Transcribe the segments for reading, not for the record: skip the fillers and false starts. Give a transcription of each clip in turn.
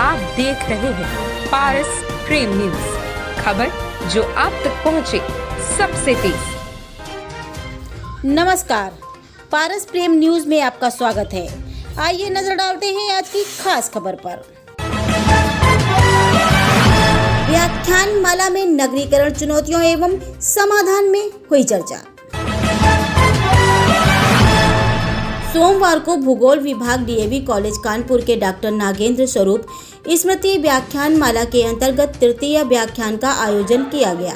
आप देख रहे हैं पारस प्रेम न्यूज, खबर जो आप तक पहुंचे सबसे तेज। नमस्कार, पारस प्रेम न्यूज में आपका स्वागत है। आइए नजर डालते हैं आज की खास खबर पर। व्याख्यान माला में नगरीकरण चुनौतियों एवं समाधान में हुई चर्चा। सोमवार को भूगोल विभाग डीएवी कॉलेज कानपुर के डॉक्टर नागेंद्र स्वरूप स्मृति व्याख्यान माला के अंतर्गत तृतीय व्याख्यान का आयोजन किया गया,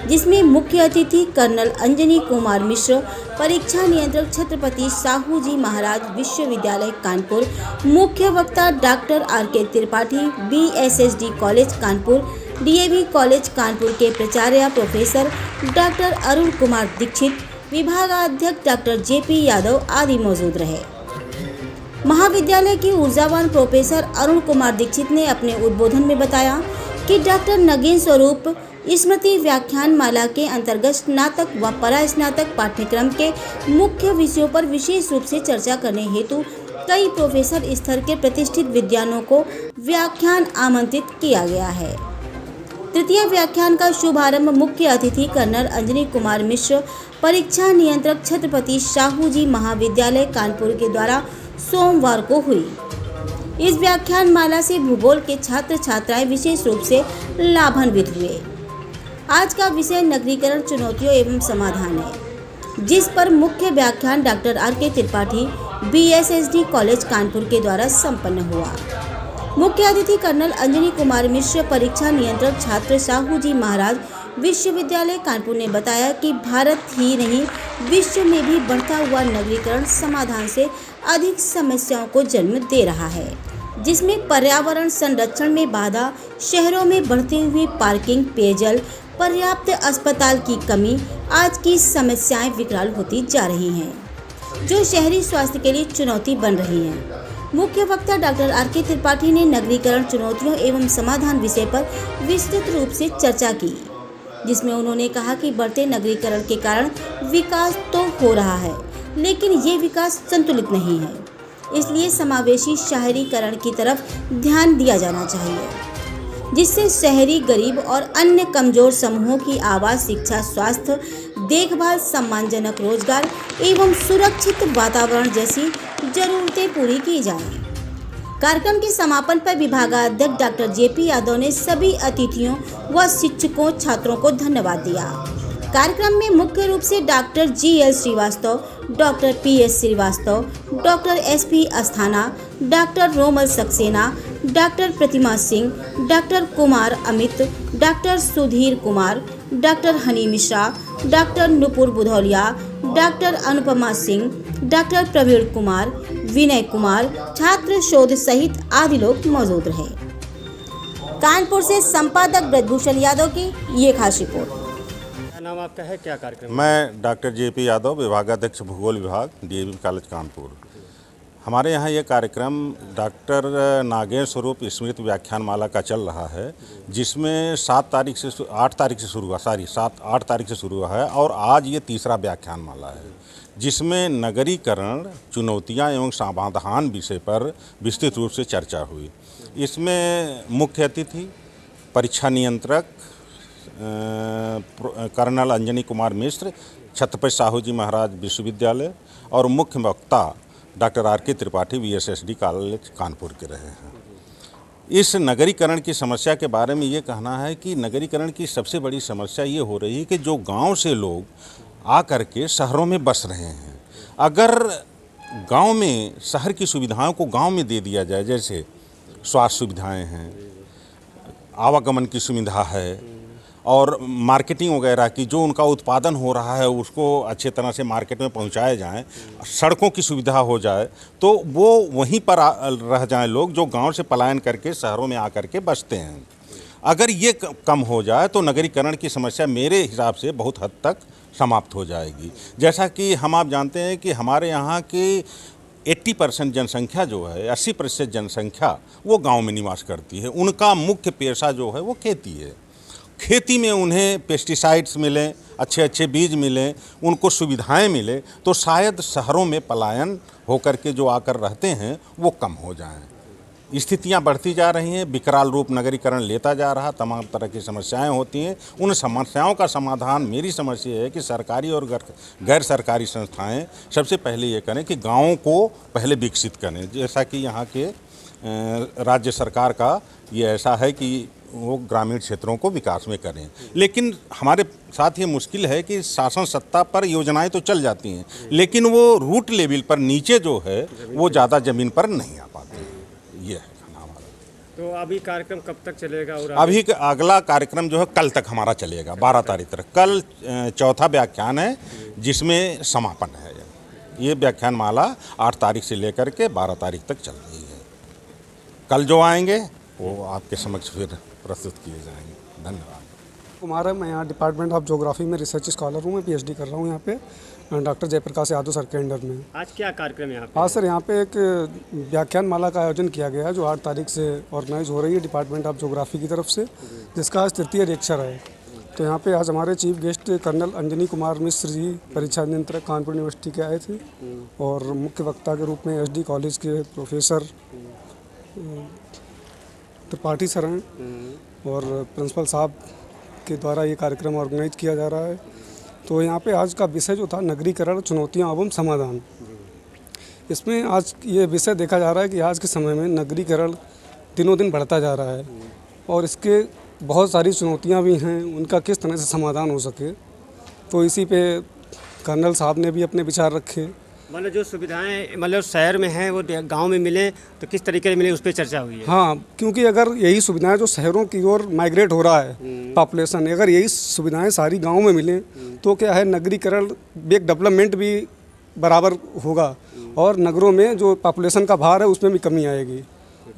जिसमें मुख्य अतिथि कर्नल अंजनी कुमार मिश्र, परीक्षा नियंत्रक छत्रपति साहू जी महाराज विश्वविद्यालय कानपुर, मुख्य वक्ता doctor R K. Tripathi, BSSD college Kanpur, DAV college Kanpur के प्राचार्य प्रोफेसर डॉक्टर अरुण कुमार दीक्षित, विभागाध्यक्ष डॉक्टर जेपी यादव आदि मौजूद रहे। महाविद्यालय की ऊर्जावान प्रोफेसर अरुण कुमार दीक्षित ने अपने उद्बोधन में बताया कि डॉक्टर नागेंद्र स्वरूप स्मृति व्याख्यान माला के अंतर्गत स्नातक व परास्नातक पाठ्यक्रम के मुख्य विषयों पर विशेष रूप से चर्चा करने हेतु कई प्रोफेसर स्तर के प्रतिष्ठित विद्वानों को व्याख्यान आमंत्रित किया गया है। तृतीय व्याख्यान का शुभारंभ मुख्य अतिथि कर्नल अंजनी कुमार मिश्र, परीक्षा नियंत्रक छत्रपति साहू जी महाविद्यालय कानपुर के द्वारा सोमवार को हुई। इस व्याख्यान माला से भूगोल के छात्र छात्राएं विशेष रूप से लाभान्वित हुए। आज का विषय नगरीकरण चुनौतियों एवं समाधान है, जिस पर मुख्य व्याख्यान doctor R K. Tripathi, BSSD college Kanpur के द्वारा संपन्न हुआ। मुख्य अतिथि कर्नल अंजनी कुमार मिश्र, परीक्षा नियंत्रक छात्र साहू जी महाराज विश्वविद्यालय कानपुर ने बताया कि भारत ही नहीं विश्व में भी बढ़ता हुआ नगरीकरण समाधान से अधिक समस्याओं को जन्म दे रहा है, जिसमें पर्यावरण संरक्षण में बाधा, शहरों में बढ़ती हुई पार्किंग, पेयजल, पर्याप्त अस्पताल की कमी आज की समस्याएं विकराल होती जा रही हैं, जो शहरी स्वास्थ्य के लिए चुनौती बन रही हैं। मुख्य वक्ता डॉक्टर आर.के. त्रिपाठी ने नगरीकरण चुनौतियों एवं समाधान विषय पर विस्तृत रूप से चर्चा की, जिसमें उन्होंने कहा कि बढ़ते नगरीकरण के कारण विकास तो हो रहा है, लेकिन ये विकास संतुलित नहीं है। इसलिए समावेशी शहरीकरण की तरफ ध्यान दिया जाना चाहिए, जिससे शहरी गरीब और अन्य कमजोर समूहों की आवास, शिक्षा, स्वास्थ्य, देखभाल, सम्मानजनक रोजगार एवं सुरक्षित वातावरण जैसी जरूरतें पूरी की जाएं। कार्यक्रम के समापन पर विभागाध्यक्ष डॉक्टर जेपी यादव ने सभी अतिथियों व शिक्षकों, छात्रों को धन्यवाद दिया। कार्यक्रम में मुख्य रूप से doctor G L. Srivastava, doctor P S. Srivastava, doctor S P. Asthana, doctor Romal Saxena, doctor Pratima Singh, doctor Kumar Amit, doctor Sudhir Kumar, doctor Honey Mishra, doctor Nupur Budhauliya, doctor Anupama Singh, doctor Praveen Kumar, Vinay Kumar, छात्र शोध सहित आदि लोग मौजूद रहे। कानपुर से संपादक ब्रजभूषण यादव की ये खास रिपोर्ट। नाम आपका है, क्या कार्यक्रम? मैं डॉक्टर जेपी यादव, विभागाध्यक्ष भूगोल विभाग, डीएवी कॉलेज कानपुर। हमारे यहाँ ये कार्यक्रम डॉक्टर नागेंद्र स्वरूप स्मृति व्याख्यान माला का चल रहा है, जिसमें 8 तारीख से शुरू हुआ है और आज ये तीसरा व्याख्यान माला है, जिसमें नगरीकरण चुनौतियाँ एवं समाधान विषय पर विस्तृत रूप से चर्चा हुई। इसमें मुख्य अतिथि परीक्षा नियंत्रक कर्नल अंजनी कुमार मिश्र, छत्रपति साहू जी महाराज विश्वविद्यालय और मुख्य वक्ता doctor R K. Tripathi, BSSD college Kanpur के रहे हैं। इस नगरीकरण की समस्या के बारे में ये कहना है कि नगरीकरण की सबसे बड़ी समस्या ये हो रही है कि जो गांव से लोग आकर के शहरों में बस रहे हैं, अगर गांव में शहर की सुविधाओं को गांव में दे दिया जाए, जैसे स्वास्थ्य सुविधाएं हैं, आवागमन की सुविधा है और मार्केटिंग वगैरह की, जो उनका उत्पादन हो रहा है उसको अच्छे तरह से मार्केट में पहुंचाया जाए, सड़कों की सुविधा हो जाए, तो वो वहीं पर रह जाएं लोग जो गांव से पलायन करके शहरों में आकर के बसते हैं। अगर ये कम हो जाए तो नगरीकरण की समस्या मेरे हिसाब से बहुत हद तक समाप्त हो जाएगी। जैसा कि आप जानते हैं कि हमारे यहाँ की 80% जनसंख्या जो है, 80% जनसंख्या वो गाँव में निवास करती है। उनका मुख्य पेशा जो है वो खेती है। खेती में उन्हें पेस्टिसाइड्स मिलें, अच्छे अच्छे बीज मिलें, उनको सुविधाएं मिले, तो शायद शहरों में पलायन होकर के जो आकर रहते हैं वो कम हो जाएं। स्थितियां बढ़ती जा रही हैं, विकराल रूप नगरीकरण लेता जा रहा, तमाम तरह की समस्याएं होती हैं। उन समस्याओं का समाधान मेरी समझ ये है कि सरकारी और गैर सरकारी संस्थाएं सबसे पहले ये करें कि गाँवों को पहले विकसित करें। जैसा कि यहाँ के राज्य सरकार का ये ऐसा है कि वो ग्रामीण क्षेत्रों को विकास में करें, लेकिन हमारे साथ ये मुश्किल है कि शासन सत्ता पर योजनाएं तो चल जाती हैं, लेकिन वो रूट लेवल पर नीचे जो है वो ज़्यादा ज़मीन पर नहीं आ पाते हैं। ये है हमारा। तो अभी कार्यक्रम कब तक चलेगा? और अभी अगला कार्यक्रम जो है कल तक हमारा चलेगा, 12 तारीख तक। कल चौथा व्याख्यान है जिसमें समापन है। ये व्याख्यान माला 8 तारीख से लेकर के 12 तारीख तक चल रही है। कल जो आएंगे वो आपके समक्ष फिर प्रस्तुत किए जाएंगे। धन्यवाद। कुमार है, मैं यहाँ डिपार्टमेंट ऑफ ज्योग्राफी में रिसर्च स्कॉलर हूँ। मैं पीएचडी कर रहा हूँ यहाँ पे डॉक्टर जयप्रकाश यादव सर के अंडर में। आज क्या कार्यक्रम है यहाँ पे? आज सर यहाँ पे एक व्याख्यान माला का आयोजन किया गया है जो 8 तारीख से ऑर्गेनाइज हो रही है डिपार्टमेंट ऑफ ज्योग्राफी की तरफ से, जिसका आज तृतीय लेक्चर है। तो यहाँ पे आज हमारे chief guest colonel Anjani Kumar Mishra ji, परीक्षा नियंत्रक कानपुर यूनिवर्सिटी के आए थे, और मुख्य वक्ता के रूप में एसडी कॉलेज के प्रोफेसर त्रिपाठी सर हैं, और प्रिंसिपल साहब के द्वारा ये कार्यक्रम ऑर्गेनाइज किया जा रहा है। तो यहाँ पे आज का विषय जो था नगरीकरण, चुनौतियाँ एवं समाधान, इसमें आज ये विषय देखा जा रहा है कि आज के समय में नगरीकरण दिनों दिन बढ़ता जा रहा है और इसके बहुत सारी चुनौतियाँ भी हैं, उनका किस तरह से समाधान हो सके। तो इसी पे कर्नल साहब ने भी अपने विचार रखे। मतलब जो सुविधाएं मतलब शहर में हैं वो गांव में मिले तो किस तरीके से मिले, उस पर चर्चा हुई है। हाँ, क्योंकि अगर यही सुविधाएं जो शहरों की ओर माइग्रेट हो रहा है पॉपुलेशन, अगर यही सुविधाएं सारी गांव में मिलें तो क्या है, नगरीकरण एक डेवलपमेंट भी बराबर होगा और नगरों में जो पॉपुलेशन का भार है उसमें भी कमी आएगी।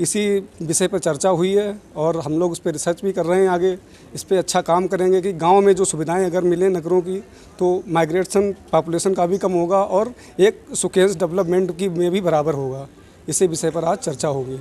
इसी विषय पर चर्चा हुई है और हम लोग उस पर रिसर्च भी कर रहे हैं। आगे इस पर अच्छा काम करेंगे कि गांव में जो सुविधाएं अगर मिलें नगरों की तो माइग्रेशन पॉपुलेशन का भी कम होगा और एक सुकेश डेवलपमेंट की में भी बराबर होगा। इसी विषय पर आज चर्चा होगी।